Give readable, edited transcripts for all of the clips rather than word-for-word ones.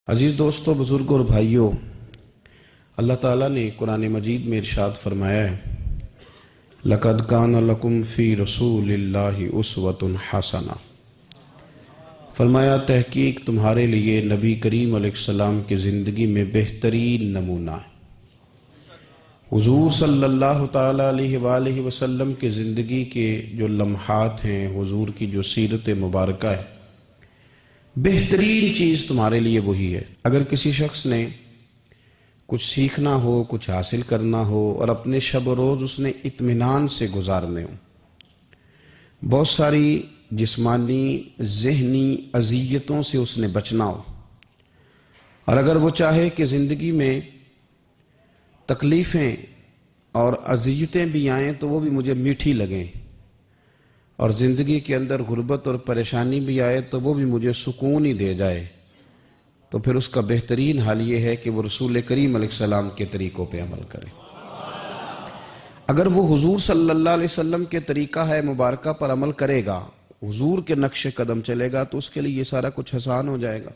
عزیز دوستو، بزرگوں اور بھائیوں، اللہ تعالیٰ نے قرآن مجید میں ارشاد فرمایا ہے لَقَدْ كَانَ لَكُمْ فِي رَسُولِ اللَّهِ أُسْوَةٌ حَسَنَةٌ، فرمایا تحقیق تمہارے لیے نبی کریم علیہ السلام کی زندگی میں بہترین نمونہ ہے۔ حضور صلی اللہ تعالیٰ علیہ وآلہ وسلم کی زندگی کے جو لمحات ہیں، حضور کی جو سیرت مبارکہ ہے، بہترین چیز تمہارے لیے وہی ہے۔ اگر کسی شخص نے کچھ سیکھنا ہو، کچھ حاصل کرنا ہو اور اپنے شب و روز اس نے اطمینان سے گزارنے ہو، بہت ساری جسمانی ذہنی اذیتوں سے اس نے بچنا ہو، اور اگر وہ چاہے کہ زندگی میں تکلیفیں اور اذیتیں بھی آئیں تو وہ بھی مجھے میٹھی لگیں، اور زندگی کے اندر غربت اور پریشانی بھی آئے تو وہ بھی مجھے سکون ہی دے جائے، تو پھر اس کا بہترین حال یہ ہے کہ وہ رسول کریم علیہ السلام کے طریقوں پہ عمل کرے۔ اگر وہ حضور صلی اللہ علیہ وسلم کے طریقہ ہے مبارکہ پر عمل کرے گا، حضور کے نقش قدم چلے گا، تو اس کے لیے یہ سارا کچھ آسان ہو جائے گا۔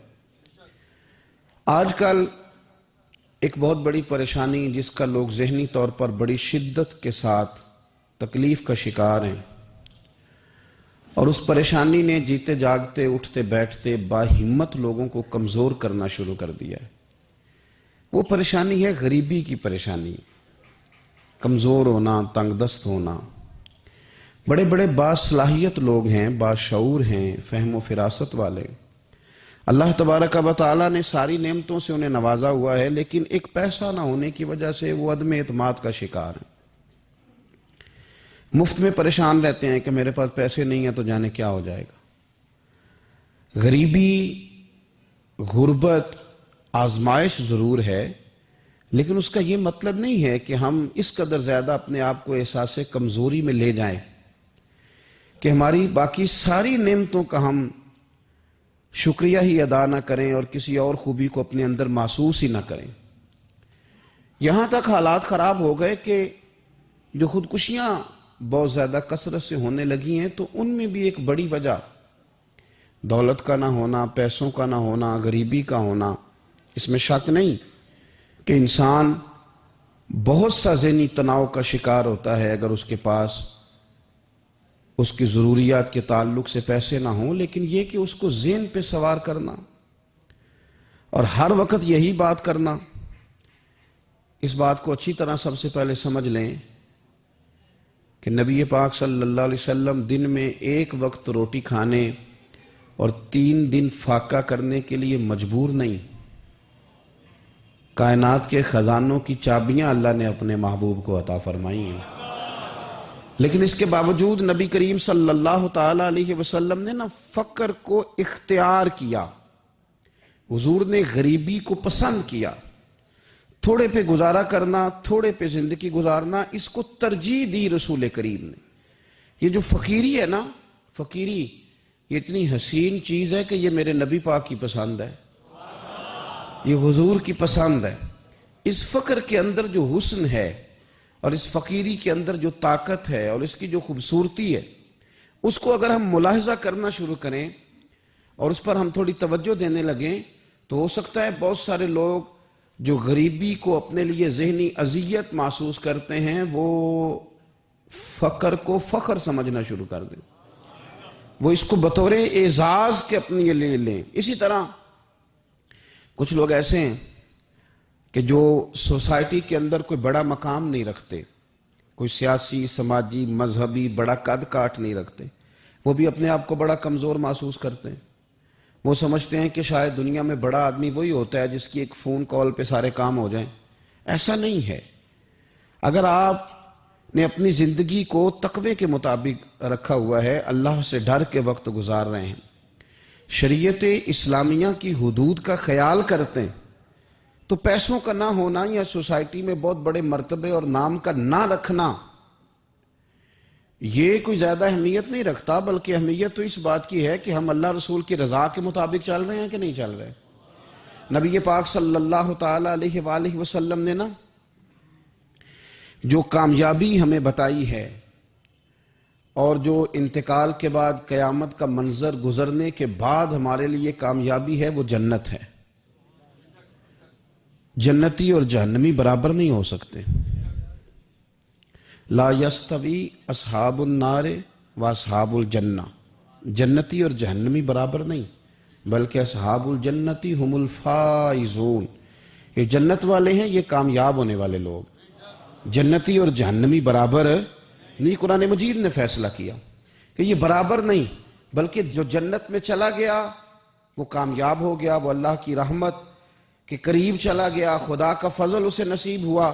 آج کل ایک بہت بڑی پریشانی جس کا لوگ ذہنی طور پر بڑی شدت کے ساتھ تکلیف کا شکار ہیں، اور اس پریشانی نے جیتے جاگتے اٹھتے بیٹھتے باہمت لوگوں کو کمزور کرنا شروع کر دیا ہے۔ وہ پریشانی ہے غریبی کی پریشانی، کمزور ہونا، تنگ دست ہونا۔ بڑے بڑے باصلاحیت لوگ ہیں، باشعور ہیں، فہم و فراست والے، اللہ تبارک و تعالیٰ نے ساری نعمتوں سے انہیں نوازا ہوا ہے، لیکن ایک پیسہ نہ ہونے کی وجہ سے وہ عدم اعتماد کا شکار ہیں۔ مفت میں پریشان رہتے ہیں کہ میرے پاس پیسے نہیں ہیں تو جانے کیا ہو جائے گا۔ غریبی، غربت آزمائش ضرور ہے، لیکن اس کا یہ مطلب نہیں ہے کہ ہم اس قدر زیادہ اپنے آپ کو احساس کمزوری میں لے جائیں کہ ہماری باقی ساری نعمتوں کا ہم شکریہ ہی ادا نہ کریں اور کسی اور خوبی کو اپنے اندر محسوس ہی نہ کریں۔ یہاں تک حالات خراب ہو گئے کہ جو خودکشیاں بہت زیادہ کثرت سے ہونے لگی ہیں، تو ان میں بھی ایک بڑی وجہ دولت کا نہ ہونا، پیسوں کا نہ ہونا، غریبی کا ہونا۔ اس میں شک نہیں کہ انسان بہت سا ذہنی تناؤ کا شکار ہوتا ہے اگر اس کے پاس اس کی ضروریات کے تعلق سے پیسے نہ ہوں، لیکن یہ کہ اس کو ذہن پہ سوار کرنا اور ہر وقت یہی بات کرنا، اس بات کو اچھی طرح سب سے پہلے سمجھ لیں کہ نبی پاک صلی اللہ علیہ وسلم دن میں ایک وقت روٹی کھانے اور 3 دن فاقہ کرنے کے لیے مجبور نہیں۔ کائنات کے خزانوں کی چابیاں اللہ نے اپنے محبوب کو عطا فرمائی ہیں، لیکن اس کے باوجود نبی کریم صلی اللہ تعالیٰ علیہ وسلم نے نہ فقر کو اختیار کیا، حضور نے غریبی کو پسند کیا۔ تھوڑے پہ گزارا کرنا، تھوڑے پہ زندگی گزارنا، اس کو ترجیح دی رسول کریم نے۔ یہ جو فقیری ہے نا، فقیری یہ اتنی حسین چیز ہے کہ یہ میرے نبی پاک کی پسند ہے، یہ حضور کی پسند ہے۔ اس فقر کے اندر جو حسن ہے اور اس فقیری کے اندر جو طاقت ہے اور اس کی جو خوبصورتی ہے، اس کو اگر ہم ملاحظہ کرنا شروع کریں اور اس پر ہم تھوڑی توجہ دینے لگیں، تو ہو سکتا ہے بہت سارے لوگ جو غریبی کو اپنے لیے ذہنی اذیت محسوس کرتے ہیں، وہ فقر کو فخر سمجھنا شروع کر دیں، وہ اس کو بطور اعزاز کے اپنے لیے لیں۔ اسی طرح کچھ لوگ ایسے ہیں کہ جو سوسائٹی کے اندر کوئی بڑا مقام نہیں رکھتے، کوئی سیاسی، سماجی، مذہبی بڑا قد کاٹ نہیں رکھتے، وہ بھی اپنے آپ کو بڑا کمزور محسوس کرتے ہیں۔ وہ سمجھتے ہیں کہ شاید دنیا میں بڑا آدمی وہی ہوتا ہے جس کی ایک فون کال پہ سارے کام ہو جائیں۔ ایسا نہیں ہے۔ اگر آپ نے اپنی زندگی کو تقوی کے مطابق رکھا ہوا ہے، اللہ سے ڈر کے وقت گزار رہے ہیں، شریعت اسلامیہ کی حدود کا خیال کرتے ہیں، تو پیسوں کا نہ ہونا یا سوسائٹی میں بہت بڑے مرتبے اور نام کا نہ رکھنا یہ کوئی زیادہ اہمیت نہیں رکھتا، بلکہ اہمیت تو اس بات کی ہے کہ ہم اللہ رسول کی رضا کے مطابق چل رہے ہیں کہ نہیں چل رہے۔ نبی پاک صلی اللہ تعالیٰ علیہ وآلہ وسلم نے نا جو کامیابی ہمیں بتائی ہے اور جو انتقال کے بعد قیامت کا منظر گزرنے کے بعد ہمارے لیے کامیابی ہے، وہ جنت ہے۔ جنتی اور جہنمی برابر نہیں ہو سکتے. لا یستوی اصحاب النار و اصحاب الجنہ. جنتی اور جہنمی برابر نہیں، بلکہ اصحاب الجنتی ہم الفائزون. یہ جنت والے ہیں، یہ کامیاب ہونے والے لوگ. جنتی اور جہنمی برابر نہیں. قرآن مجید نے فیصلہ کیا کہ یہ برابر نہیں، بلکہ جو جنت میں چلا گیا وہ کامیاب ہو گیا، وہ اللہ کی رحمت کے قریب چلا گیا، خدا کا فضل اسے نصیب ہوا.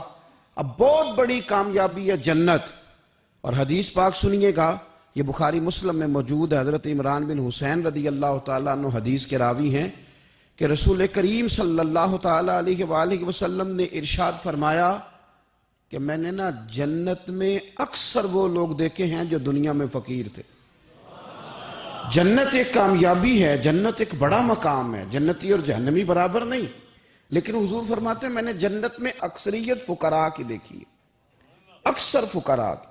اب بہت بڑی کامیابی ہے جنت. اور حدیث پاک سنیے گا، یہ بخاری مسلم میں موجود ہے. حضرت عمران بن حسین رضی اللہ تعالیٰ عنہ حدیث کے راوی ہیں کہ رسول کریم صلی اللہ تعالیٰ علیہ وآلہ وسلم نے ارشاد فرمایا کہ میں نے نا جنت میں اکثر وہ لوگ دیکھے ہیں جو دنیا میں فقیر تھے. جنت ایک کامیابی ہے، جنت ایک بڑا مقام ہے، جنتی اور جہنمی برابر نہیں. لیکن حضور فرماتے ہیں میں نے جنت میں اکثریت فقراء کی دیکھی ہے. اکثر فقراء کی.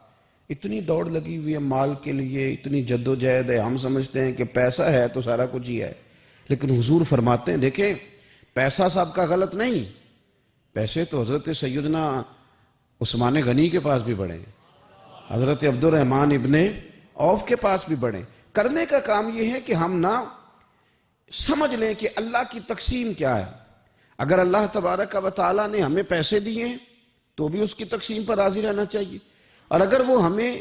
اتنی دوڑ لگی ہوئی ہے مال کے لیے، اتنی جد و جہد ہے. ہم سمجھتے ہیں کہ پیسہ ہے تو سارا کچھ ہی ہے، لیکن حضور فرماتے ہیں دیکھیں پیسہ صاحب کا غلط نہیں. پیسے تو حضرت سیدنا عثمان غنی کے پاس بھی بڑے ہیں، حضرت عبد الرحمن ابن عوف کے پاس بھی بڑے. کرنے کا کام یہ ہے کہ ہم نہ سمجھ لیں کہ اللہ کی تقسیم کیا ہے. اگر اللہ تبارک و تعالیٰ نے ہمیں پیسے دیے ہیں تو بھی اس کی تقسیم پر راضی رہنا چاہیے. اور اگر وہ ہمیں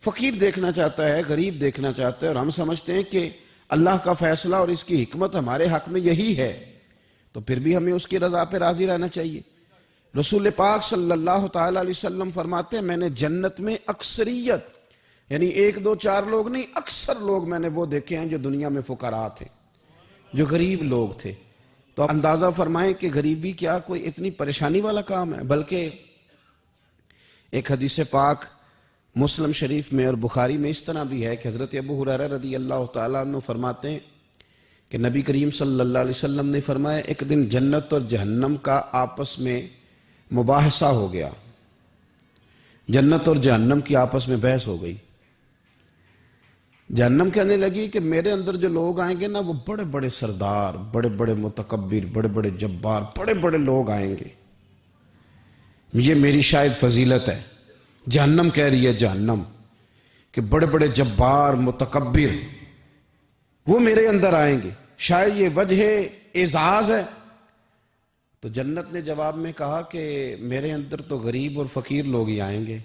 فقیر دیکھنا چاہتا ہے، غریب دیکھنا چاہتا ہے، اور ہم سمجھتے ہیں کہ اللہ کا فیصلہ اور اس کی حکمت ہمارے حق میں یہی ہے، تو پھر بھی ہمیں اس کی رضا پہ راضی رہنا چاہیے. رسول پاک صلی اللہ تعالیٰ علیہ وسلم فرماتے ہیں میں نے جنت میں اکثریت، یعنی 1 2 4 لوگ نہیں، اکثر لوگ میں نے وہ دیکھے ہیں جو دنیا میں فقراء تھے، جو غریب لوگ تھے. تو اندازہ فرمائیں کہ غریبی کیا کوئی اتنی پریشانی والا کام ہے. بلکہ ایک حدیث پاک مسلم شریف میں اور بخاری میں اس طرح بھی ہے کہ حضرت ابو ہریرہ رضی اللہ تعالیٰ عنہ فرماتے ہیں کہ نبی کریم صلی اللہ علیہ وسلم نے فرمایا ایک دن جنت اور جہنم کا آپس میں مباحثہ ہو گیا. جنت اور جہنم کی آپس میں بحث ہو گئی. جہنم کہنے لگی کہ میرے اندر جو لوگ آئیں گے نا وہ بڑے بڑے سردار، بڑے بڑے متکبر، بڑے بڑے جبار، بڑے بڑے لوگ آئیں گے، یہ میری شاید فضیلت ہے. جہنم کہہ رہی ہے جہنم کہ بڑے بڑے جبار متکبر وہ میرے اندر آئیں گے، شاید یہ وجہ اعزاز ہے. تو جنت نے جواب میں کہا کہ میرے اندر تو غریب اور فقیر لوگ ہی آئیں گے.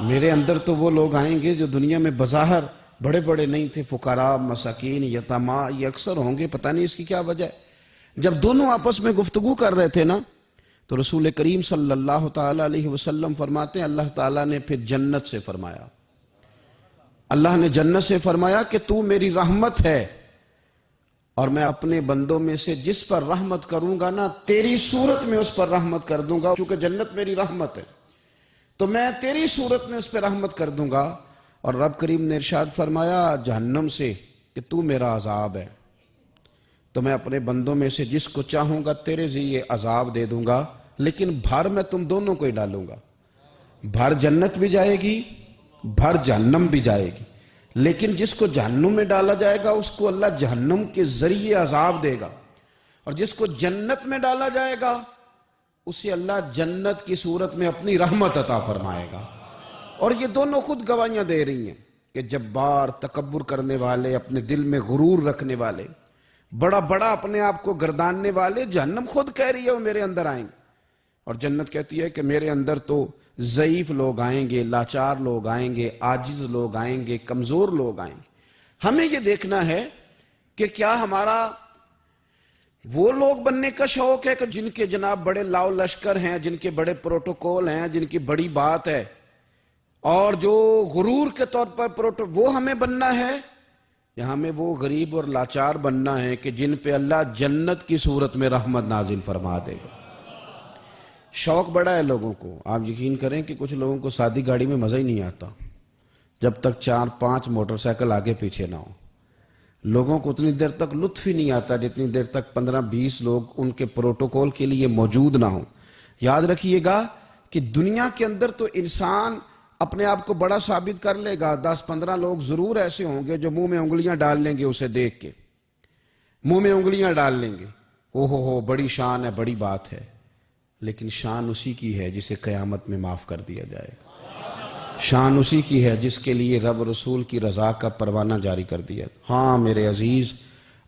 میرے اندر تو وہ لوگ آئیں گے جو دنیا میں بظاہر بڑے بڑے نہیں تھے، فقراء، مساکین، یتامہ، یہ اکثر ہوں گے. پتہ نہیں اس کی کیا وجہ ہے. جب دونوں آپس میں گفتگو کر رہے تھے نا تو رسول کریم صلی اللہ تعالیٰ علیہ وسلم فرماتے ہیں اللہ تعالیٰ نے پھر جنت سے فرمایا، اللہ نے جنت سے فرمایا کہ تو میری رحمت ہے اور میں اپنے بندوں میں سے جس پر رحمت کروں گا نا تیری صورت میں اس پر رحمت کر دوں گا. چونکہ جنت میری رحمت ہے تو میں تیری صورت میں اس پہ رحمت کر دوں گا. اور رب کریم نے ارشاد فرمایا جہنم سے کہ تو میرا عذاب ہے تو میں اپنے بندوں میں سے جس کو چاہوں گا تیرے ذریعے عذاب دے دوں گا، لیکن بھر میں تم دونوں کو ہی ڈالوں گا. بھر جنت بھی جائے گی، بھر جہنم بھی جائے گی. لیکن جس کو جہنم میں ڈالا جائے گا اس کو اللہ جہنم کے ذریعے عذاب دے گا، اور جس کو جنت میں ڈالا جائے گا اسے اللہ جنت کی صورت میں اپنی رحمت عطا فرمائے گا. اور یہ دونوں خود گواہیاں دے رہی ہیں کہ جبار، تکبر کرنے والے، اپنے دل میں غرور رکھنے والے، بڑا بڑا اپنے آپ کو گرداننے والے، جہنم خود کہہ رہی ہے وہ میرے اندر آئیں گے. اور جنت کہتی ہے کہ میرے اندر تو ضعیف لوگ آئیں گے، لاچار لوگ آئیں گے، عاجز لوگ آئیں گے، کمزور لوگ آئیں گے. ہمیں یہ دیکھنا ہے کہ کیا ہمارا وہ لوگ بننے کا شوق ہے کہ جن کے جناب بڑے لاؤ لشکر ہیں، جن کے بڑے پروٹوکول ہیں، جن کی بڑی بات ہے، اور جو غرور کے طور پر وہ ہمیں بننا ہے، یا ہمیں وہ غریب اور لاچار بننا ہے کہ جن پہ اللہ جنت کی صورت میں رحمت نازل فرما دے گا. شوق بڑا ہے لوگوں کو. آپ یقین کریں کہ کچھ لوگوں کو سادی گاڑی میں مزہ ہی نہیں آتا جب تک 4-5 موٹر سائیکل آگے پیچھے نہ ہو. لوگوں کو اتنی دیر تک لطف ہی نہیں آتا جتنی دیر تک 15-20 لوگ ان کے پروٹوکول کے لیے موجود نہ ہوں. یاد رکھیے گا کہ دنیا کے اندر تو انسان اپنے آپ کو بڑا ثابت کر لے گا. 10-15 لوگ ضرور ایسے ہوں گے جو منہ میں انگلیاں ڈال لیں گے، اسے دیکھ کے منہ میں انگلیاں ڈال لیں گے ہو بڑی شان ہے، بڑی بات ہے، لیکن شان اسی کی ہے جسے قیامت میں معاف کر دیا جائے. شان اسی کی ہے جس کے لیے رب رسول کی رضا کا پروانہ جاری کر دیا. ہاں میرے عزیز،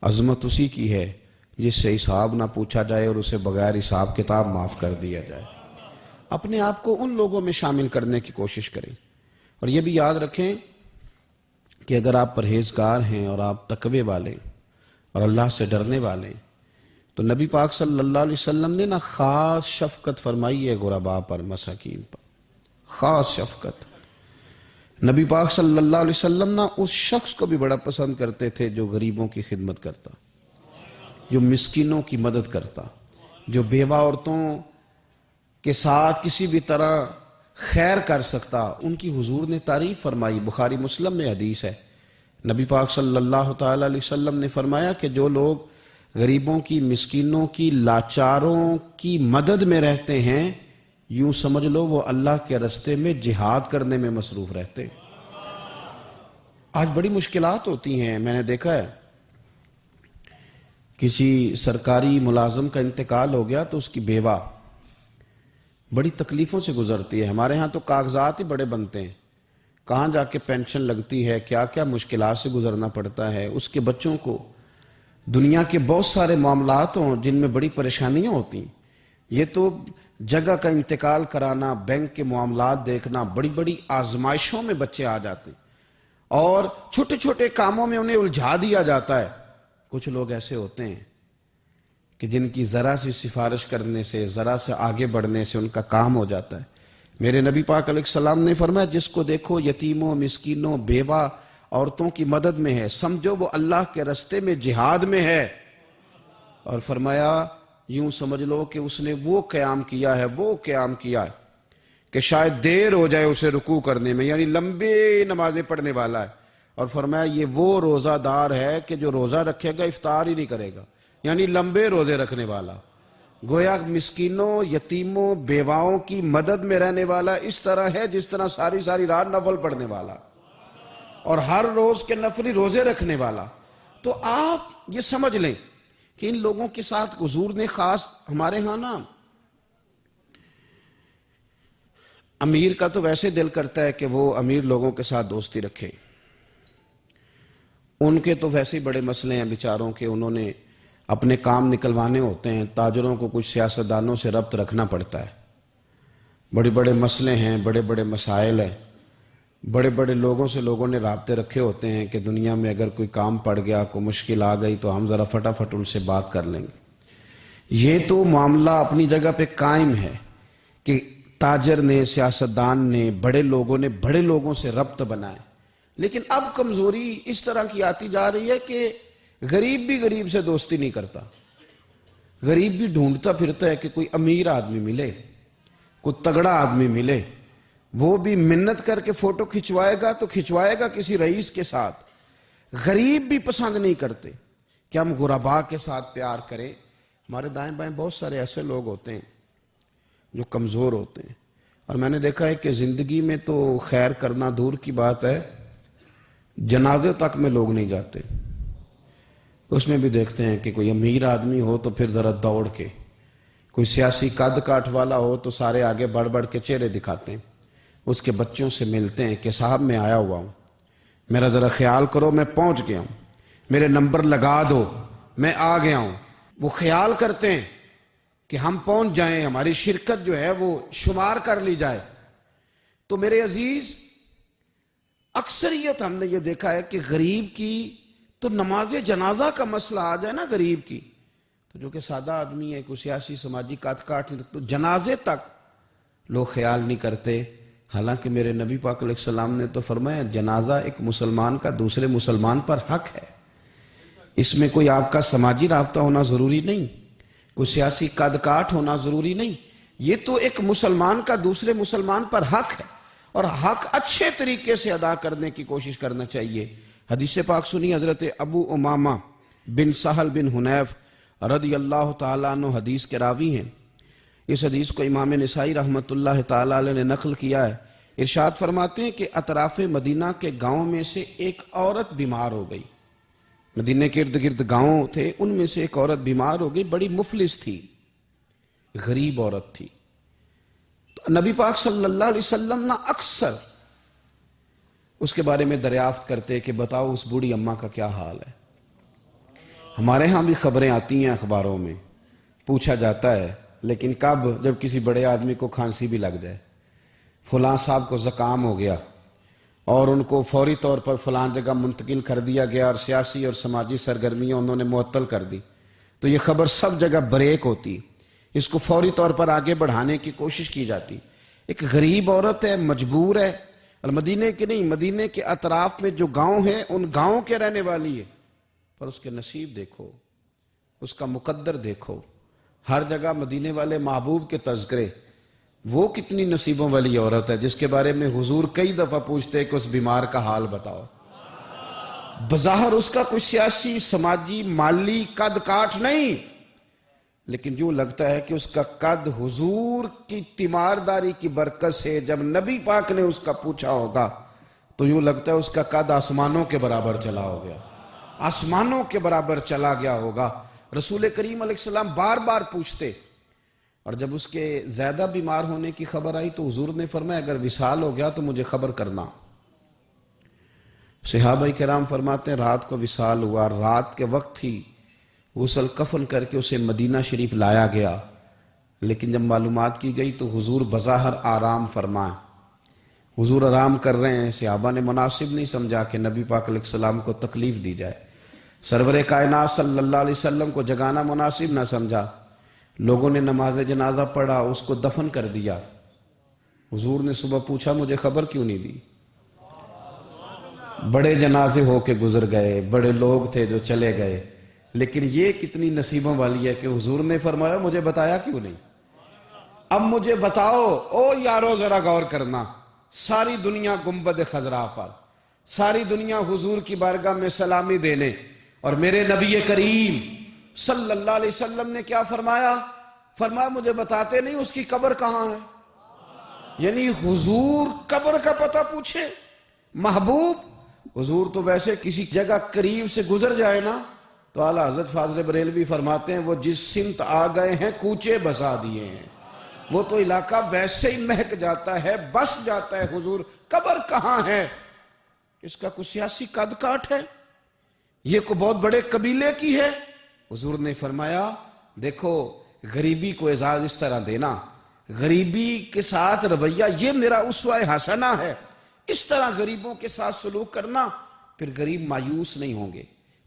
عظمت اسی کی ہے جس سے حساب نہ پوچھا جائے اور اسے بغیر حساب کتاب معاف کر دیا جائے. اپنے آپ کو ان لوگوں میں شامل کرنے کی کوشش کریں. اور یہ بھی یاد رکھیں کہ اگر آپ پرہیزگار ہیں اور آپ تقوی والے اور اللہ سے ڈرنے والے، تو نبی پاک صلی اللہ علیہ وسلم نے خاص شفقت فرمائی ہے غرباء پر، مساکین پر. خاص شفقت. نبی پاک صلی اللہ علیہ وسلم اس شخص کو بھی بڑا پسند کرتے تھے جو غریبوں کی خدمت کرتا، جو مسکینوں کی مدد کرتا، جو بیوہ عورتوں کے ساتھ کسی بھی طرح خیر کر سکتا. ان کی حضور نے تعریف فرمائی. بخاری مسلم میں حدیث ہے، نبی پاک صلی اللہ تعالی علیہ وسلم نے فرمایا کہ جو لوگ غریبوں کی، مسکینوں کی، لاچاروں کی مدد میں رہتے ہیں، یوں سمجھ لو وہ اللہ کے راستے میں جہاد کرنے میں مصروف رہتے. آج بڑی مشکلات ہوتی ہیں. میں نے دیکھا ہے کسی سرکاری ملازم کا انتقال ہو گیا تو اس کی بیوہ بڑی تکلیفوں سے گزرتی ہے. ہمارے ہاں تو کاغذات ہی بڑے بنتے ہیں، کہاں جا کے پینشن لگتی ہے، کیا کیا مشکلات سے گزرنا پڑتا ہے. اس کے بچوں کو دنیا کے بہت سارے معاملات ہوں جن میں بڑی پریشانیاں ہوتی ہیں. یہ تو جگہ کا انتقال کرانا، بینک کے معاملات دیکھنا، بڑی بڑی آزمائشوں میں بچے آ جاتے ہیں اور چھوٹے چھوٹے کاموں میں انہیں الجھا دیا جاتا ہے. کچھ لوگ ایسے ہوتے ہیں کہ جن کی ذرا سی سفارش کرنے سے، ذرا سے آگے بڑھنے سے ان کا کام ہو جاتا ہے. میرے نبی پاک علیہ السلام نے فرمایا جس کو دیکھو یتیموں، مسکینوں، بیوہ عورتوں کی مدد میں ہے، سمجھو وہ اللہ کے راستے میں جہاد میں ہے. اور فرمایا یوں سمجھ لو کہ اس نے وہ قیام کیا ہے کہ شاید دیر ہو جائے اسے رکوع کرنے میں، یعنی لمبی نمازیں پڑھنے والا ہے. اور فرمایا یہ وہ روزہ دار ہے کہ جو روزہ رکھے گا افطار ہی نہیں کرے گا، یعنی لمبے روزے رکھنے والا. گویا مسکینوں، یتیموں، بیواؤں کی مدد میں رہنے والا اس طرح ہے جس طرح ساری ساری رات نفل پڑھنے والا اور ہر روز کے نفلی روزے رکھنے والا. تو آپ یہ سمجھ لیں کہ ان لوگوں کے ساتھ حضور نے خاص، ہمارے ہاں امیر کا تو ویسے دل کرتا ہے کہ وہ امیر لوگوں کے ساتھ دوستی رکھے. ان کے تو ویسے ہی بڑے مسئلے ہیں بیچاروں کے، انہوں نے اپنے کام نکلوانے ہوتے ہیں. تاجروں کو کچھ سیاستدانوں سے ربط رکھنا پڑتا ہے، بڑے بڑے مسئلے ہیں، بڑے بڑے مسائل ہیں، بڑے بڑے لوگوں سے لوگوں نے رابطے رکھے ہوتے ہیں کہ دنیا میں اگر کوئی کام پڑ گیا، کوئی مشکل آ گئی تو ہم ذرا فٹافٹ ان سے بات کر لیں گے. یہ تو معاملہ اپنی جگہ پہ قائم ہے کہ تاجر نے، سیاستدان نے، بڑے لوگوں نے بڑے لوگوں سے ربط بنائے. لیکن اب کمزوری اس طرح کی آتی جا رہی ہے کہ غریب بھی غریب سے دوستی نہیں کرتا. غریب بھی ڈھونڈتا پھرتا ہے کہ کوئی امیر آدمی ملے، کوئی تگڑا آدمی ملے. وہ بھی منت کر کے فوٹو کھچوائے گا تو کھچوائے گا کسی رئیس کے ساتھ. غریب بھی پسند نہیں کرتے کہ ہم غرباء کے ساتھ پیار کریں. ہمارے دائیں بائیں بہت سارے ایسے لوگ ہوتے ہیں جو کمزور ہوتے ہیں، اور میں نے دیکھا ہے کہ زندگی میں تو خیر کرنا دور کی بات ہے، جنازے تک میں لوگ نہیں جاتے. اس میں بھی دیکھتے ہیں کہ کوئی امیر آدمی ہو تو پھر ذرا دوڑ کے، کوئی سیاسی قد کاٹ والا ہو تو سارے آگے بڑھ بڑھ کے چہرے دکھاتے ہیں. اس کے بچوں سے ملتے ہیں کہ صاحب میں آیا ہوا ہوں، میرا ذرا خیال کرو، میں پہنچ گیا ہوں، میرے نمبر لگا دو، میں آ گیا ہوں. وہ خیال کرتے ہیں کہ ہم پہنچ جائیں، ہماری شرکت جو ہے وہ شمار کر لی جائے. تو میرے عزیز، اکثریت ہم نے یہ دیکھا ہے کہ غریب کی تو نماز جنازہ کا مسئلہ آ جائے نا غریب کی، تو جو کہ سادہ آدمی ہے، کوئی سیاسی سماجی کاٹ نہیں، تو جنازے تک لوگ خیال نہیں کرتے. حالانکہ میرے نبی پاک علیہ السلام نے تو فرمایا جنازہ ایک مسلمان کا دوسرے مسلمان پر حق ہے. اس میں کوئی آپ کا سماجی رابطہ ہونا ضروری نہیں، کوئی سیاسی قد کاٹ ہونا ضروری نہیں. یہ تو ایک مسلمان کا دوسرے مسلمان پر حق ہے، اور حق اچھے طریقے سے ادا کرنے کی کوشش کرنا چاہیے. حدیث پاک سنی، حضرت ابو امامہ بن سہل بن حنیف رضی اللہ تعالیٰ عنہ حدیث کے راوی ہیں. اس حدیث کو امام نسائی رحمۃ اللہ تعالیٰ علیہ نے نقل کیا ہے. ارشاد فرماتے ہیں کہ اطراف مدینہ کے گاؤں میں سے ایک عورت بیمار ہو گئی. مدینے کے ارد گرد گاؤں تھے، ان میں سے ایک عورت بیمار ہو گئی، بڑی مفلس تھی، غریب عورت تھی۔ تو نبی پاک صلی اللہ علیہ وسلم نہ اکثر اس کے بارے میں دریافت کرتے کہ بتاؤ اس بوڑھی اماں کا کیا حال ہے۔ ہمارے ہاں بھی خبریں آتی ہیں اخباروں میں، پوچھا جاتا ہے، لیکن کب؟ جب کسی بڑے آدمی کو کھانسی بھی لگ جائے، فلاں صاحب کو زکام ہو گیا اور ان کو فوری طور پر فلاں جگہ منتقل کر دیا گیا اور سیاسی اور سماجی سرگرمیاں انہوں نے معطل کر دی، تو یہ خبر سب جگہ بریک ہوتی، اس کو فوری طور پر آگے بڑھانے کی کوشش کی جاتی۔ ایک غریب عورت ہے، مجبور ہے، اور مدینے کے نہیں، مدینے کے اطراف میں جو گاؤں ہیں ان گاؤں کے رہنے والی ہے، پر اس کے نصیب دیکھو، اس کا مقدر دیکھو، ہر جگہ مدینے والے محبوب کے تذکرے۔ وہ کتنی نصیبوں والی عورت ہے جس کے بارے میں حضور کئی دفعہ پوچھتے کہ اس بیمار کا حال بتاؤ۔ بظاہر اس کا کوئی سیاسی، سماجی، مالی قد کاٹ نہیں، لیکن یوں لگتا ہے کہ اس کا قد حضور کی تیمارداری کی برکت سے جب نبی پاک نے اس کا پوچھا ہوگا تو یوں لگتا ہے اس کا قد آسمانوں کے برابر چلا ہو گیا، آسمانوں کے برابر چلا گیا ہوگا۔ رسول کریم علیہ السلام بار بار پوچھتے، اور جب اس کے زیادہ بیمار ہونے کی خبر آئی تو حضور نے فرمایا اگر وصال ہو گیا تو مجھے خبر کرنا۔ صحابہ کرام فرماتے ہیں رات کو وصال ہوا، رات کے وقت ہی غسل کفن کر کے اسے مدینہ شریف لایا گیا، لیکن جب معلومات کی گئی تو حضور بظاہر آرام فرمائے، حضور آرام کر رہے ہیں۔ صحابہ نے مناسب نہیں سمجھا کہ نبی پاک علیہ السلام کو تکلیف دی جائے، سرور کائنات صلی اللہ علیہ وسلم کو جگانا مناسب نہ سمجھا، لوگوں نے نماز جنازہ پڑھا، اس کو دفن کر دیا۔ حضور نے صبح پوچھا مجھے خبر کیوں نہیں دی؟ بڑے جنازے ہو کے گزر گئے، بڑے لوگ تھے جو چلے گئے، لیکن یہ کتنی نصیبوں والی ہے کہ حضور نے فرمایا مجھے بتایا کیوں نہیں؟ اب مجھے بتاؤ۔ او یارو ذرا غور کرنا، ساری دنیا گنبد خضرا پر، ساری دنیا حضور کی بارگاہ میں سلامی دینے، اور میرے نبی کریم صلی اللہ علیہ وسلم نے کیا فرمایا؟ فرمایا مجھے بتاتے نہیں اس کی قبر کہاں ہے؟ یعنی حضور قبر کا پتہ پوچھے محبوب۔ حضور تو ویسے کسی جگہ قریب سے گزر جائے نا تو اعلیٰ حضرت فاضل بریلوی فرماتے ہیں وہ جس سمت آ گئے ہیں کوچے بسا دیے ہیں، وہ تو علاقہ ویسے ہی مہک جاتا ہے، بس جاتا ہے۔ حضور قبر کہاں ہے؟ اس کا کوئی سیاسی قد کاٹ ہے؟ یہ کوئی بہت بڑے قبیلے کی ہے؟ حضور نے فرمایا دیکھو غریبی کو اعزاز اس طرح دینا، غریبی کے ساتھ رویہ یہ میرا اسوہ حسنہ ہے، اس طرح غریبوں کے ساتھ سلوک کرنا، پھر غریب مایوس نہیں ہوں گے،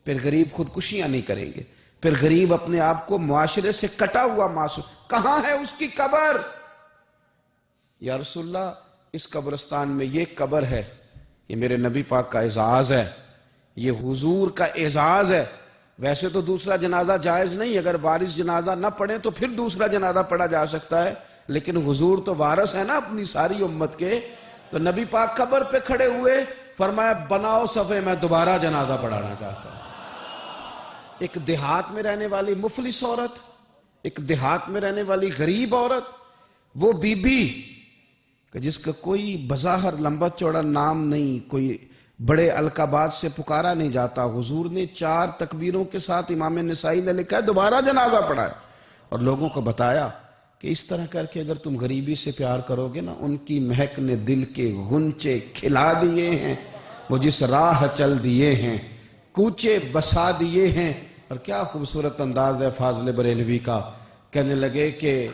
پھر غریب خودکشیاں نہیں کریں گے، پھر غریب اپنے آپ کو معاشرے سے کٹا ہوا محسوس۔ کہاں ہے اس کی قبر؟ یا رسول اللہ اس قبرستان میں یہ قبر ہے، یہ میرے نبی پاک کا اعزاز ہے، یہ حضور کا اعزاز ہے۔ ویسے تو دوسرا جنازہ جائز نہیں، اگر وارث جنازہ نہ پڑھیں تو پھر دوسرا جنازہ پڑھا جا سکتا ہے، لیکن حضور تو وارث ہے نا اپنی ساری امت کے۔ تو نبی پاک قبر پہ کھڑے ہوئے، فرمایا بناؤ صفے، میں دوبارہ جنازہ پڑھانا چاہتا ہوں۔ ایک دیہات میں رہنے والی مفلس عورت، ایک دیہات میں رہنے والی غریب عورت، وہ بی بی کہ جس کا کوئی بظاہر لمبا چوڑا نام نہیں، کوئی بڑے القابات سے پکارا نہیں جاتا، حضور نے 4 تکبیروں کے ساتھ امام نسائی نے لکھا ہے دوبارہ جنازہ پڑھا ہے، اور لوگوں کو بتایا کہ اس طرح کر کے اگر تم غریبی سے پیار کرو گے نا، ان کی مہک نے دل کے غنچے کھلا دیے ہیں، وہ جس راہ چل دیے ہیں، کوچے بسا دیے ہیں۔ اور کیا خوبصورت انداز ہے فاضل بریلوی کا، کہنے لگے کہ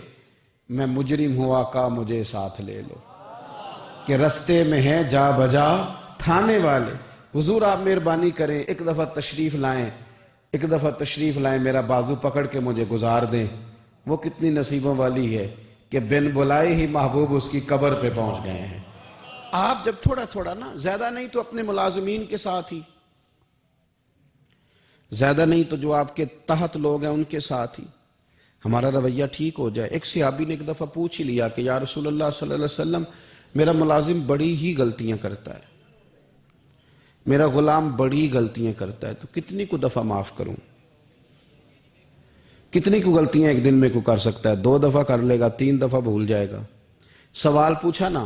میں مجرم ہوں آقا مجھے ساتھ لے لو، کہ رستے میں ہیں جا بجا تھانے والے۔ حضور آپ مہربانی کریں، ایک دفعہ تشریف لائیں، میرا بازو پکڑ کے مجھے گزار دیں۔ وہ کتنی نصیبوں والی ہے کہ بن بلائے ہی محبوب اس کی قبر پہ پہنچ گئے ہیں۔ آپ جب تھوڑا تھوڑا نا، زیادہ نہیں تو اپنے ملازمین کے ساتھ ہی، زیادہ نہیں تو جو آپ کے تحت لوگ ہیں ان کے ساتھ ہی ہمارا رویہ ٹھیک ہو جائے۔ ایک صحابی نے ایک دفعہ پوچھ ہی لیا کہ یا رسول اللہ صلی اللہ علیہ وسلم میرا ملازم بڑی ہی غلطیاں کرتا ہے، میرا غلام بڑی غلطیاں کرتا ہے، تو کتنی کو دفعہ معاف کروں؟ کتنی کو غلطیاں ایک دن میں کو کر سکتا ہے؟ 2 دفعہ کر لے گا، 3 دفعہ بھول جائے گا۔ سوال پوچھا نا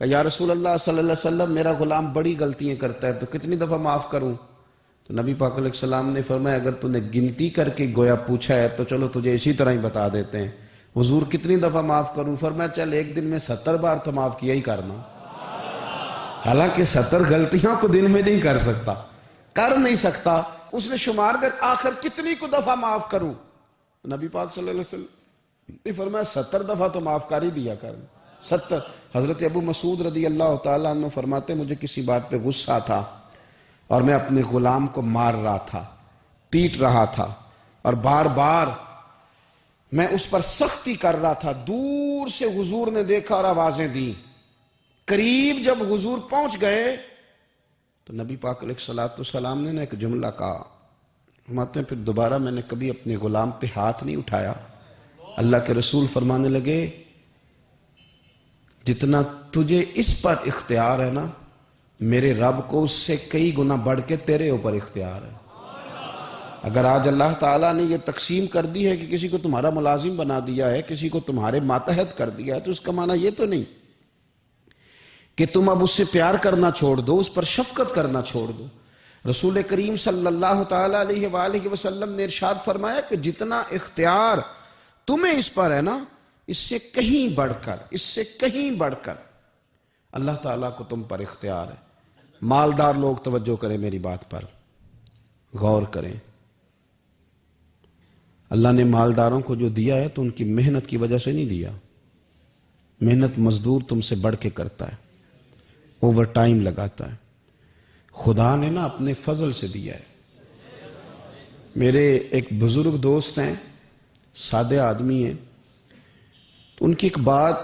کہ یا رسول اللہ صلی اللہ علیہ وسلم میرا غلام بڑی غلطیاں کرتا ہے تو کتنی دفعہ معاف کروں؟ تو نبی پاک علیہ السلام نے فرمایا اگر تو نے گنتی کر کے گویا پوچھا ہے تو چلو تجھے اسی طرح ہی بتا دیتے ہیں، حضور کتنی دفعہ معاف کروں؟ فرمایا چل ایک دن میں 70 بار تو معاف کیا ہی کرنا۔ حالانکہ 70 غلطیوں کو دن میں نہیں کر سکتا، کر نہیں سکتا، اس نے شمار کر آخر کتنی کو دفعہ معاف کروں؟ نبی پاک صلی اللہ علیہ وسلم نے فرمایا 70 دفعہ تو معاف کر ہی دیا کر۔ 70۔ حضرت ابو مسعود رضی اللہ تعالیٰ عنہ فرماتے مجھے کسی بات پہ غصہ تھا اور میں اپنے غلام کو مار رہا تھا، پیٹ رہا تھا، اور بار بار میں اس پر سختی کر رہا تھا۔ دور سے حضور نے دیکھا اور آوازیں دی، قریب جب حضور پہنچ گئے تو نبی پاک علیہ السلام نے ایک جملہ کہا، فرماتے ہیں پھر دوبارہ میں نے کبھی اپنے غلام پہ ہاتھ نہیں اٹھایا۔ اللہ کے رسول فرمانے لگے جتنا تجھے اس پر اختیار ہے نا، میرے رب کو اس سے کئی گنا بڑھ کے تیرے اوپر اختیار ہے۔ اگر آج اللہ تعالیٰ نے یہ تقسیم کر دی ہے کہ کسی کو تمہارا ملازم بنا دیا ہے، کسی کو تمہارے ماتحت کر دیا ہے، تو اس کا معنی یہ تو نہیں کہ تم اب اس سے پیار کرنا چھوڑ دو، اس پر شفقت کرنا چھوڑ دو۔ رسول کریم صلی اللہ تعالیٰ علیہ وآلہ وسلم نے ارشاد فرمایا کہ جتنا اختیار تمہیں اس پر ہے نا، اس سے کہیں بڑھ کر اللہ تعالیٰ کو تم پر اختیار ہے۔ مالدار لوگ توجہ کریں، میری بات پر غور کریں۔ اللہ نے مالداروں کو جو دیا ہے تو ان کی محنت کی وجہ سے نہیں دیا، محنت مزدور تم سے بڑھ کے کرتا ہے، اوور ٹائم لگاتا ہے۔ خدا نے نا اپنے فضل سے دیا ہے۔ میرے ایک بزرگ دوست ہیں، سادے آدمی ہیں، تو ان کی ایک بات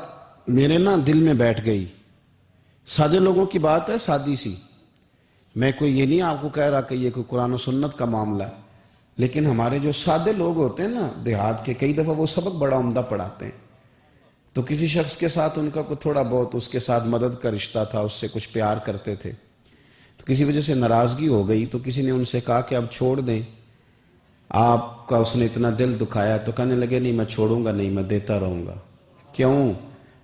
میرے نا دل میں بیٹھ گئی۔ سادے لوگوں کی بات ہے، سادی سی، میں کوئی یہ نہیں آپ کو کہہ رہا کہ یہ کوئی قرآن و سنت کا معاملہ ہے، لیکن ہمارے جو سادے لوگ ہوتے ہیں نا دیہات کے، کئی دفعہ وہ سبق بڑا عمدہ پڑھاتے ہیں۔ تو کسی شخص کے ساتھ ان کا کوئی تھوڑا بہت اس کے ساتھ مدد کا رشتہ تھا، اس سے کچھ پیار کرتے تھے، تو کسی وجہ سے ناراضگی ہو گئی، تو کسی نے ان سے کہا کہ اب چھوڑ دیں، آپ کا اس نے اتنا دل دکھایا۔ تو کہنے لگے نہیں میں چھوڑوں گا نہیں، میں دیتا رہوں گا۔ کیوں؟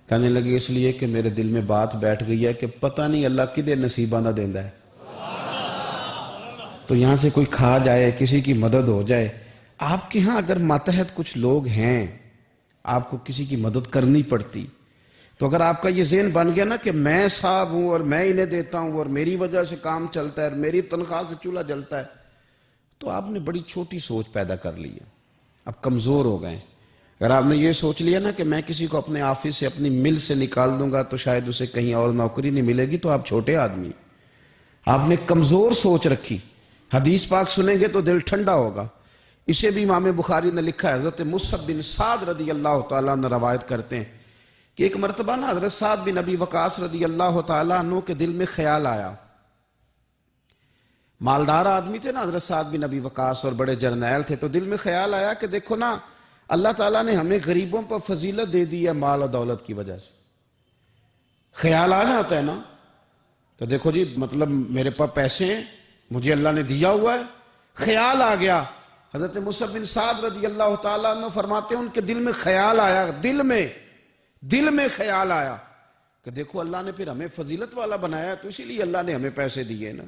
کہنے لگے اس لیے کہ میرے دل میں بات بیٹھ گئی ہے کہ پتہ نہیں اللہ کدے نصیبہ نہ دیندا ہے، تو یہاں سے کوئی کھا جائے، کسی کی مدد ہو جائے۔ آپ کے ہاں اگر ماتحت کچھ لوگ ہیں، آپ کو کسی کی مدد کرنی پڑتی، تو اگر آپ کا یہ ذہن بن گیا نا کہ میں صاحب ہوں اور میں انہیں دیتا ہوں اور میری وجہ سے کام چلتا ہے اور میری تنخواہ سے چولہا جلتا ہے، تو آپ نے بڑی چھوٹی سوچ پیدا کر لی ہے، اب کمزور ہو گئے۔ اگر آپ نے یہ سوچ لیا نا کہ میں کسی کو اپنے آفس سے اپنی مل سے نکال دوں گا تو شاید اسے کہیں اور نوکری نہیں ملے گی، تو آپ چھوٹے آدمی، آپ نے کمزور سوچ رکھی۔ حدیث پاک سنیں گے تو دل ٹھنڈا ہوگا۔ اسے بھی امام بخاری نے لکھا ہے، حضرت مصعب بن سعد رضی اللہ تعالیٰ عنہ روایت کرتے ہیں کہ ایک مرتبہ نا حضرت سعد بن ابی وقاص رضی اللہ تعالیٰ عنہ کے دل میں خیال آیا۔ مالدار آدمی تھے نا حضرت سعد بن ابی وقاص، اور بڑے جرنیل تھے، تو دل میں خیال آیا کہ دیکھو نا اللہ تعالیٰ نے ہمیں غریبوں پر فضیلت دے دی ہے مال اور دولت کی وجہ سے۔ خیال آ جاتا ہے نا، تو دیکھو جی مطلب میرے پاس پیسے ہیں، مجھے اللہ نے دیا ہوا ہے، خیال آ گیا۔ حضرت مصعب بن سعد رضی اللہ تعالیٰ عنہ فرماتے ہیں ان کے دل میں خیال آیا، دل میں خیال آیا کہ دیکھو اللہ نے پھر ہمیں فضیلت والا بنایا ہے، تو اسی لیے اللہ نے ہمیں پیسے دیے نا،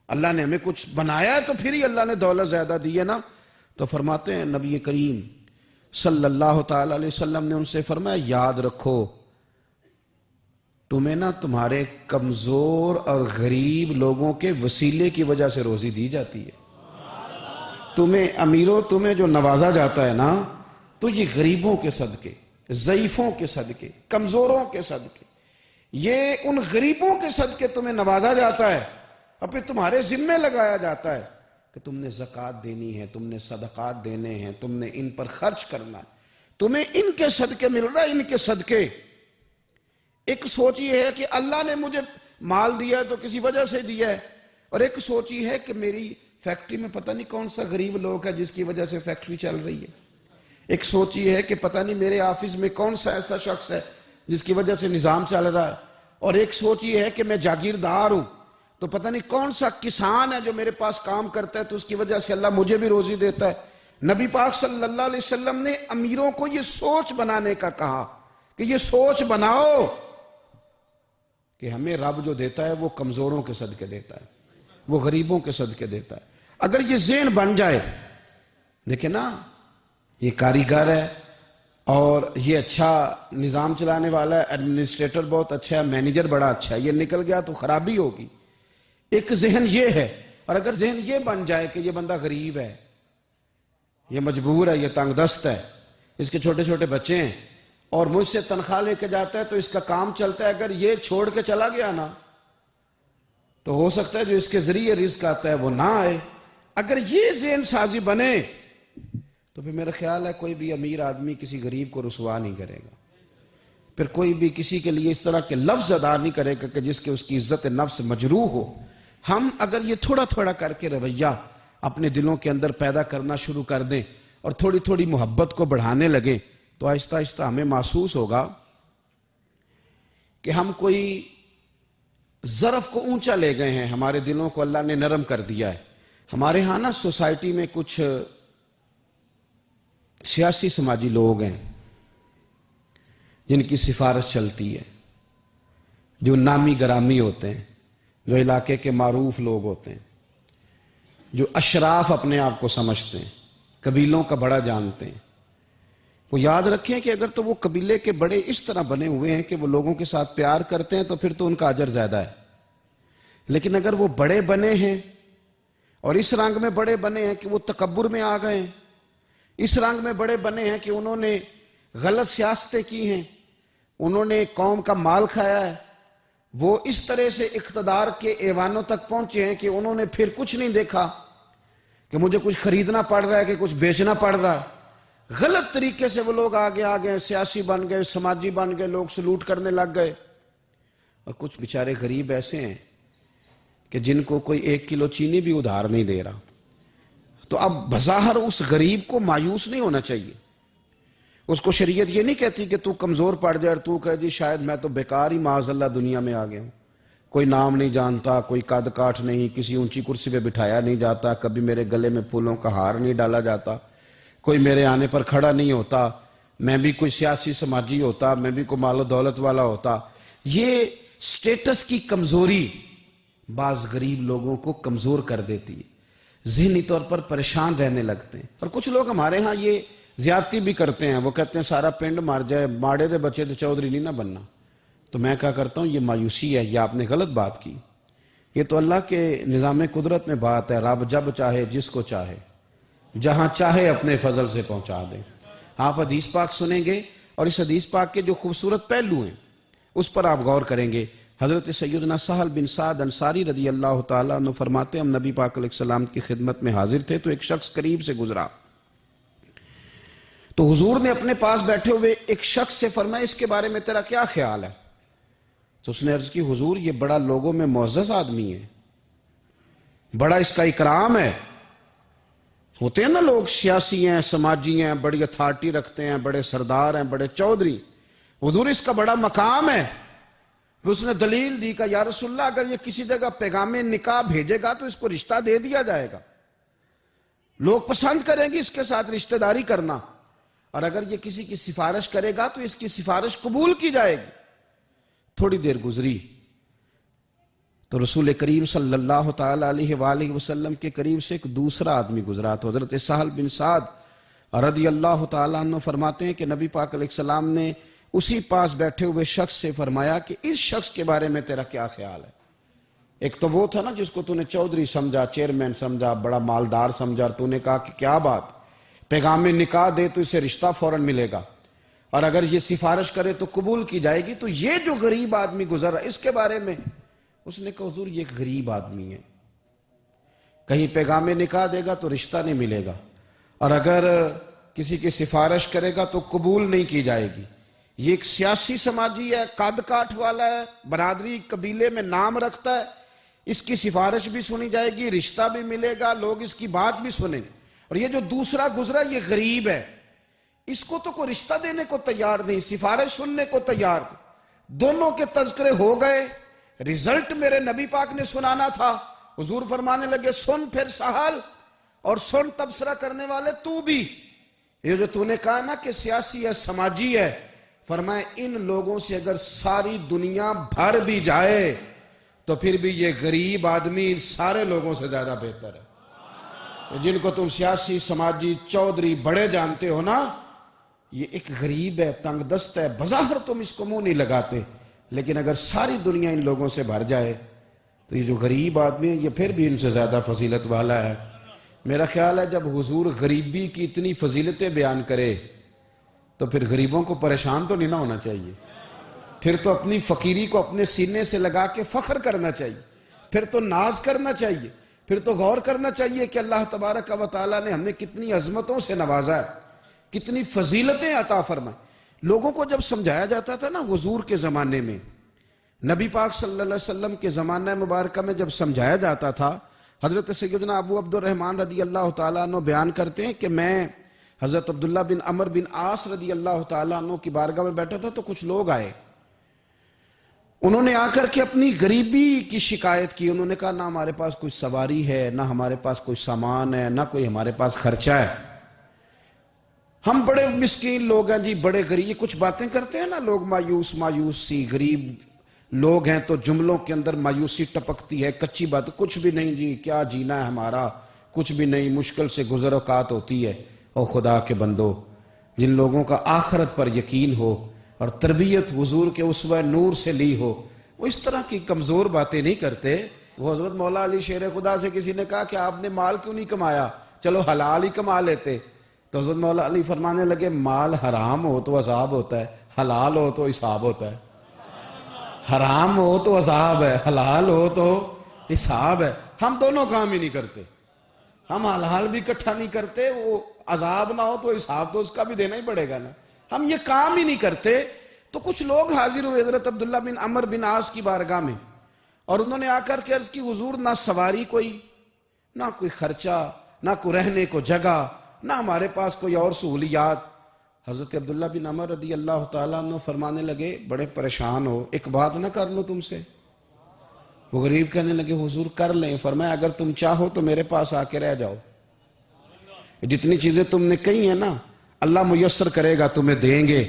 اللہ نے ہمیں کچھ بنایا ہے تو پھر ہی اللہ نے دولت زیادہ دی ہے نا۔ تو فرماتے ہیں نبی کریم صلی اللہ تعالیٰ علیہ وسلم نے ان سے فرمایا یاد رکھو تمہیں نا تمہارے کمزور اور غریب لوگوں کے وسیلے کی وجہ سے روزی دی جاتی ہے۔ تمہیں امیروں تمہیں جو نوازا جاتا ہے نا، تو یہ غریبوں کے صدقے، ضعیفوں کے صدقے، کمزوروں کے صدقے، یہ ان غریبوں کے صدقے تمہیں نوازا جاتا ہے، اور پھر تمہارے ذمے لگایا جاتا ہے کہ تم نے زکوٰۃ دینی ہے، تم نے صدقات دینے ہیں، تم نے ان پر خرچ کرنا ہے، تمہیں ان کے صدقے مل رہا ہے، ان کے صدقے۔ ایک سوچ یہ ہے کہ اللہ نے مجھے مال دیا ہے تو کسی وجہ سے دیا ہے، اور ایک سوچ یہ ہے کہ میری فیکٹری میں پتہ نہیں کون سا غریب لوگ ہے جس کی وجہ سے فیکٹری چل رہی ہے، ایک سوچ یہ ہے کہ پتہ نہیں میرے آفس میں کون سا ایسا شخص ہے جس کی وجہ سے نظام چل رہا ہے، اور ایک سوچ یہ ہے کہ میں جاگیردار ہوں تو پتہ نہیں کون سا کسان ہے جو میرے پاس کام کرتا ہے تو اس کی وجہ سے اللہ مجھے بھی روزی دیتا ہے۔ نبی پاک صلی اللہ علیہ وسلم نے امیروں کو یہ سوچ بنانے کا کہا کہ یہ سوچ بناؤ کہ ہمیں رب جو دیتا ہے وہ کمزوروں کے صدقے دیتا ہے، وہ غریبوں کے صدقے دیتا ہے۔ اگر یہ ذہن بن جائے، دیکھیں نا، یہ کاریگر ہے اور یہ اچھا نظام چلانے والا ہے، ایڈمنسٹریٹر بہت اچھا ہے، مینیجر بڑا اچھا ہے، یہ نکل گیا تو خرابی ہوگی۔ ایک ذہن یہ ہے، اور اگر ذہن یہ بن جائے کہ یہ بندہ غریب ہے، یہ مجبور ہے، یہ تنگ دست ہے، اس کے چھوٹے چھوٹے بچے ہیں اور مجھ سے تنخواہ لے کے جاتا ہے تو اس کا کام چلتا ہے، اگر یہ چھوڑ کے چلا گیا نا تو ہو سکتا ہے جو اس کے ذریعے رزق آتا ہے وہ نہ آئے۔ اگر یہ ذہن سازی بنے تو پھر میرا خیال ہے کوئی بھی امیر آدمی کسی غریب کو رسوا نہیں کرے گا، پھر کوئی بھی کسی کے لیے اس طرح کے لفظ ادا نہیں کرے گا کہ جس کے اس کی عزت نفس مجروح ہو۔ ہم اگر یہ تھوڑا تھوڑا کر کے رویہ اپنے دلوں کے اندر پیدا کرنا شروع کر دیں اور تھوڑی تھوڑی محبت کو بڑھانے لگیں تو آہستہ آہستہ ہمیں محسوس ہوگا کہ ہم کوئی ظرف کو اونچا لے گئے ہیں، ہمارے دلوں کو اللہ نے نرم کر دیا ہے۔ ہمارے ہاں نا سوسائٹی میں کچھ سیاسی سماجی لوگ ہیں جن کی سفارش چلتی ہے، جو نامی گرامی ہوتے ہیں، جو علاقے کے معروف لوگ ہوتے ہیں، جو اشراف اپنے آپ کو سمجھتے ہیں، قبیلوں کا بڑا جانتے ہیں۔ وہ یاد رکھیں کہ اگر تو وہ قبیلے کے بڑے اس طرح بنے ہوئے ہیں کہ وہ لوگوں کے ساتھ پیار کرتے ہیں تو پھر تو ان کا اجر زیادہ ہے، لیکن اگر وہ بڑے بنے ہیں اور اس رنگ میں بڑے بنے ہیں کہ وہ تکبر میں آ گئے ہیں، اس رنگ میں بڑے بنے ہیں کہ انہوں نے غلط سیاستیں کی ہیں، انہوں نے قوم کا مال کھایا ہے، وہ اس طرح سے اقتدار کے ایوانوں تک پہنچے ہیں کہ انہوں نے پھر کچھ نہیں دیکھا کہ مجھے کچھ خریدنا پڑ رہا ہے کہ کچھ بیچنا پڑ رہا ہے۔ غلط طریقے سے وہ لوگ آگے سیاسی بن گئے، سماجی بن گئے، لوگ سلوٹ کرنے لگ گئے۔ اور کچھ بیچارے غریب ایسے ہیں کہ جن کو کوئی 1 کلو چینی بھی ادھار نہیں دے رہا۔ تو اب بظاہر اس غریب کو مایوس نہیں ہونا چاہیے، اس کو شریعت یہ نہیں کہتی کہ تو کمزور پڑ جائے اور تو کہے جی شاید میں تو بیکار ہی معاذ اللہ دنیا میں آ گیا ہوں، کوئی نام نہیں جانتا، کوئی قد کاٹ نہیں، کسی اونچی کرسی پہ بٹھایا نہیں جاتا، کبھی میرے گلے میں پھولوں کا ہار نہیں ڈالا جاتا، کوئی میرے آنے پر کھڑا نہیں ہوتا، میں بھی کوئی سیاسی سماجی ہوتا، میں بھی کوئی مال و دولت والا ہوتا۔ یہ سٹیٹس کی کمزوری بعض غریب لوگوں کو کمزور کر دیتی ہے، ذہنی طور پر پریشان رہنے لگتے ہیں۔ اور کچھ لوگ ہمارے ہاں یہ زیادتی بھی کرتے ہیں، وہ کہتے ہیں سارا پنڈ مار جائے، ماڑے دے بچے تو چودھری نہیں نہ بننا۔ تو میں کیا کرتا ہوں، یہ مایوسی ہے، یہ آپ نے غلط بات کی۔ یہ تو اللہ کے نظام قدرت میں بات ہے، رب جب چاہے جس کو چاہے جہاں چاہے اپنے فضل سے پہنچا دیں۔ آپ حدیث پاک سنیں گے اور اس حدیث پاک کے جو خوبصورت پہلو ہیں اس پر آپ غور کریں گے۔ حضرت سیدنا سہل بن سعد انصاری رضی اللہ تعالیٰ عنہ فرماتے ہیں ہم نبی پاک علیہ السلام کی خدمت میں حاضر تھے تو ایک شخص قریب سے گزرا، تو حضور نے اپنے پاس بیٹھے ہوئے ایک شخص سے فرمایا اس کے بارے میں تیرا کیا خیال ہے؟ تو اس نے عرض کی حضور یہ بڑا لوگوں میں معزز آدمی ہے، بڑا اس کا اکرام ہے۔ ہوتے ہیں نا لوگ سیاسی ہیں، سماجی ہیں، بڑی اتھارٹی رکھتے ہیں، بڑے سردار ہیں، بڑے چودھری، حضور اس کا بڑا مقام ہے۔ اس نے دلیل دی کہ یا رسول اللہ اگر یہ کسی جگہ پیغام نکاح بھیجے گا تو اس کو رشتہ دے دیا جائے گا، لوگ پسند کریں گے اس کے ساتھ رشتہ داری کرنا، اور اگر یہ کسی کی سفارش کرے گا تو اس کی سفارش قبول کی جائے گی۔ تھوڑی دیر گزری تو رسول کریم صلی اللہ تعالی علیہ وآلہ وسلم کے قریب سے ایک دوسرا آدمی گزرا، تو حضرت سہل بن سعد رضی اللہ تعالی عنہ فرماتے ہیں کہ نبی پاک علیہ السلام نے اسی پاس بیٹھے ہوئے شخص سے فرمایا کہ اس شخص کے بارے میں تیرا کیا خیال ہے؟ ایک تو وہ تھا نا جس کو تو نے چودھری سمجھا، چیئرمین سمجھا، بڑا مالدار سمجھا، اور تو نے کہا کہ کیا بات، پیغام نکاح دے تو اسے رشتہ فوراً ملے گا، اور اگر یہ سفارش کرے تو قبول کی جائے گی۔ تو یہ جو غریب آدمی گزر رہا ہے اس کے بارے میں اس نے کہا حضور یہ ایک غریب آدمی ہے، کہیں پیغام نکاح دے گا تو رشتہ نہیں ملے گا، اور اگر کسی کی سفارش کرے گا تو قبول نہیں کی جائے گی۔ یہ ایک سیاسی سماجی ہے، قد کاٹ والا ہے، برادری قبیلے میں نام رکھتا ہے، اس کی سفارش بھی سنی جائے گی، رشتہ بھی ملے گا، لوگ اس کی بات بھی سنیں گے۔ اور یہ جو دوسرا گزرا یہ غریب ہے، اس کو تو کوئی رشتہ دینے کو تیار نہیں، سفارش سننے کو تیار نہیں۔ دونوں کے تذکرے ہو گئے، رزلٹ میرے نبی پاک نے سنانا تھا۔ حضور فرمانے لگے سن پھر سہل، اور سن تبصرہ کرنے والے تو بھی، یہ جو تو نے کہا نا کہ سیاسی ہے، سماجی ہے، فرمائے ان لوگوں سے اگر ساری دنیا بھر بھی جائے تو پھر بھی یہ غریب آدمی ان سارے لوگوں سے زیادہ بہتر ہے۔ جن کو تم سیاسی سماجی چودھری بڑے جانتے ہو نا، یہ ایک غریب ہے، تنگ دست ہے، بظاہر تم اس کو منہ نہیں لگاتے، لیکن اگر ساری دنیا ان لوگوں سے بھر جائے تو یہ جو غریب آدمی ہے یہ پھر بھی ان سے زیادہ فضیلت والا ہے۔ میرا خیال ہے جب حضور غریبی کی اتنی فضیلتیں بیان کرے تو پھر غریبوں کو پریشان تو نہیں نہ ہونا چاہیے، پھر تو اپنی فقیری کو اپنے سینے سے لگا کے فخر کرنا چاہیے، پھر تو ناز کرنا چاہیے، پھر تو غور کرنا چاہیے کہ اللہ تبارک و تعالیٰ نے ہمیں کتنی عظمتوں سے نوازا ہے، کتنی فضیلتیں عطا فرمائیں۔ لوگوں کو جب سمجھایا جاتا تھا نا حضور کے زمانے میں، نبی پاک صلی اللہ علیہ وسلم کے زمانہ مبارکہ میں جب سمجھایا جاتا تھا، حضرت سیدنا ابو عبد الرحمن رضی اللہ تعالیٰ عنہ بیان کرتے ہیں کہ میں حضرت عبداللہ بن عمر بن عاص رضی اللہ تعالیٰ عنہ کی بارگاہ میں بیٹھا تھا تو کچھ لوگ آئے، انہوں نے آ کر کے اپنی غریبی کی شکایت کی۔ انہوں نے کہا نہ ہمارے پاس کوئی سواری ہے، نہ ہمارے پاس کوئی سامان ہے، نہ کوئی ہمارے پاس خرچہ ہے، ہم بڑے مسکین لوگ ہیں جی، بڑے غریب۔ یہ کچھ باتیں کرتے ہیں نا لوگ، مایوس سی، غریب لوگ ہیں تو جملوں کے اندر مایوسی ٹپکتی ہے، کچی بات، کچھ بھی نہیں جی، کیا جینا ہے ہمارا، کچھ بھی نہیں، مشکل سے گزر اوقات ہوتی ہے۔ اور خدا کے بندو، جن لوگوں کا آخرت پر یقین ہو اور تربیت حضور کے اسوہ نور سے لی ہو، وہ اس طرح کی کمزور باتیں نہیں کرتے۔ وہ حضرت مولا علی شیر خدا سے کسی نے کہا کہ آپ نے مال کیوں نہیں کمایا، چلو حلال ہی کما لیتے، تو حضرت مولا علی فرمانے لگے مال حرام ہو تو عذاب ہوتا ہے، حلال ہو تو حساب ہوتا ہے۔ حرام ہو تو عذاب ہے، حلال ہو تو حساب ہے۔ ہم دونوں کام ہی نہیں کرتے، ہم حلال بھی اکٹھا نہیں کرتے، وہ عذاب نہ ہو تو حساب تو اس کا بھی دینا ہی پڑے گا نا، ہم یہ کام ہی نہیں کرتے۔ تو کچھ لوگ حاضر ہوئے حضرت عبداللہ بن عمر بن عاص کی بارگاہ میں، اور انہوں نے آ کر کے عرض کی حضور نہ سواری کوئی، نہ کوئی خرچہ، نہ کوئی رہنے کو جگہ، نہ ہمارے پاس کوئی اور سہولیات۔ حضرت عبداللہ بن عمر رضی اللہ تعالیٰ عنہ فرمانے لگے بڑے پریشان ہو، ایک بات نہ کر لوں تم سے؟ وہ غریب کہنے لگے حضور کر لیں۔ فرمایا اگر تم چاہو تو میرے پاس آ کے رہ جاؤ، جتنی چیزیں تم نے کہی ہیں نا اللہ میسر کرے گا، تمہیں دیں گے۔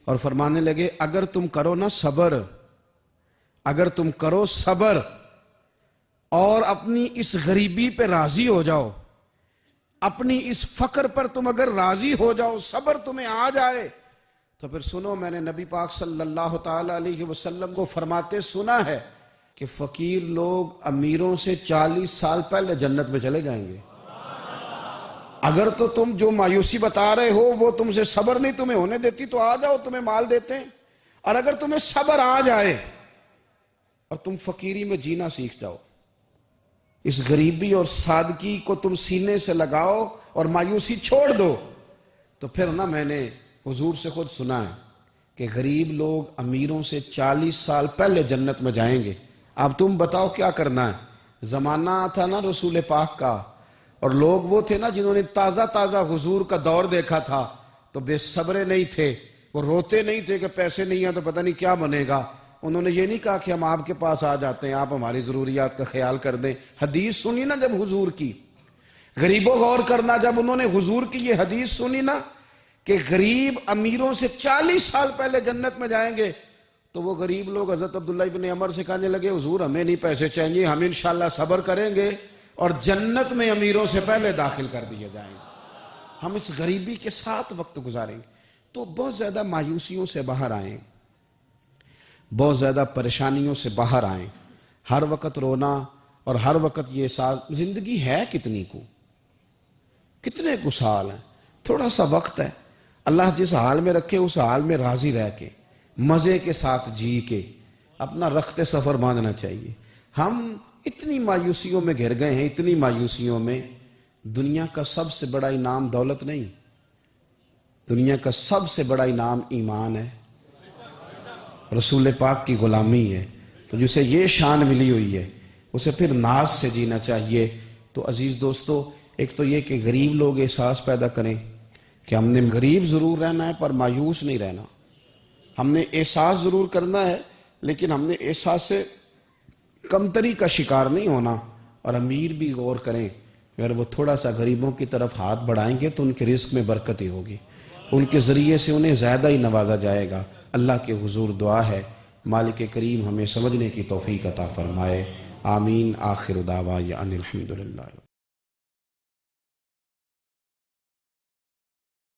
اور فرمانے لگے اگر تم کرو نا صبر، اگر تم کرو صبر اور اپنی اس غریبی پہ راضی ہو جاؤ، اپنی اس فقر پر تم اگر راضی ہو جاؤ، صبر تمہیں آ جائے، تو پھر سنو میں نے نبی پاک صلی اللہ تعالیٰ علیہ وسلم کو فرماتے سنا ہے کہ فقیر لوگ امیروں سے 40 سال پہلے جنت میں چلے جائیں گے۔ اگر تو تم جو مایوسی بتا رہے ہو وہ تم سے صبر نہیں تمہیں ہونے دیتی تو آ جاؤ، تمہیں مال دیتے ہیں۔ اور اگر تمہیں صبر آ جائے اور تم فقیری میں جینا سیکھ جاؤ، اس غریبی اور سادگی کو تم سینے سے لگاؤ اور مایوسی چھوڑ دو، تو پھر نا میں نے حضور سے خود سنا ہے کہ غریب لوگ امیروں سے 40 سال پہلے جنت میں جائیں گے۔ اب تم بتاؤ کیا کرنا ہے؟ زمانہ تھا نا رسول پاک کا، اور لوگ وہ تھے نا جنہوں نے تازہ تازہ حضور کا دور دیکھا تھا، تو بے صبرے نہیں تھے، وہ روتے نہیں تھے کہ پیسے نہیں ہیں تو پتہ نہیں کیا بنے گا۔ انہوں نے یہ نہیں کہا کہ ہم آپ کے پاس آ جاتے ہیں، آپ ہماری ضروریات کا خیال کر دیں۔ حدیث سنی نا جب حضور کی، غریبوں غور کرنا، جب انہوں نے حضور کی یہ حدیث سنی نا کہ غریب امیروں سے 40 سال پہلے جنت میں جائیں گے، تو وہ غریب لوگ حضرت عبداللہ بن عمر سے کہنے لگے حضور ہمیں نہیں پیسے چاہیے، ہم انشاءاللہ صبر کریں گے اور جنت میں امیروں سے پہلے داخل کر دیے جائیں گے، ہم اس غریبی کے ساتھ وقت گزاریں گے۔ تو بہت زیادہ مایوسیوں سے باہر آئیں، بہت زیادہ پریشانیوں سے باہر آئیں، ہر وقت رونا اور ہر وقت یہ سال، زندگی ہے کتنی کتنے کو سال ہیں، تھوڑا سا وقت ہے، اللہ جس حال میں رکھے اس حال میں راضی رہ کے مزے کے ساتھ جی کے اپنا رخت سفر باندھنا چاہیے۔ ہم اتنی مایوسیوں میں گھر گئے ہیں، اتنی مایوسیوں میں۔ دنیا کا سب سے بڑا انعام دولت نہیں، دنیا کا سب سے بڑا انعام ایمان ہے، رسول پاک کی غلامی ہے۔ تو جسے یہ شان ملی ہوئی ہے اسے پھر ناز سے جینا چاہیے۔ تو عزیز دوستو، ایک تو یہ کہ غریب لوگ احساس پیدا کریں کہ ہم نے غریب ضرور رہنا ہے پر مایوس نہیں رہنا، ہم نے احساس ضرور کرنا ہے لیکن ہم نے احساس سے کمتری کا شکار نہیں ہونا۔ اور امیر بھی غور کریں، اگر وہ تھوڑا سا غریبوں کی طرف ہاتھ بڑھائیں گے تو ان کے رزق میں برکت ہی ہوگی، ان کے ذریعے سے انہیں زیادہ ہی نوازا جائے گا۔ اللہ کے حضور دعا ہے مالک کریم ہمیں سمجھنے کی توفیق عطا فرمائے، آمین۔ آخر دعوانا ان الحمدللہ۔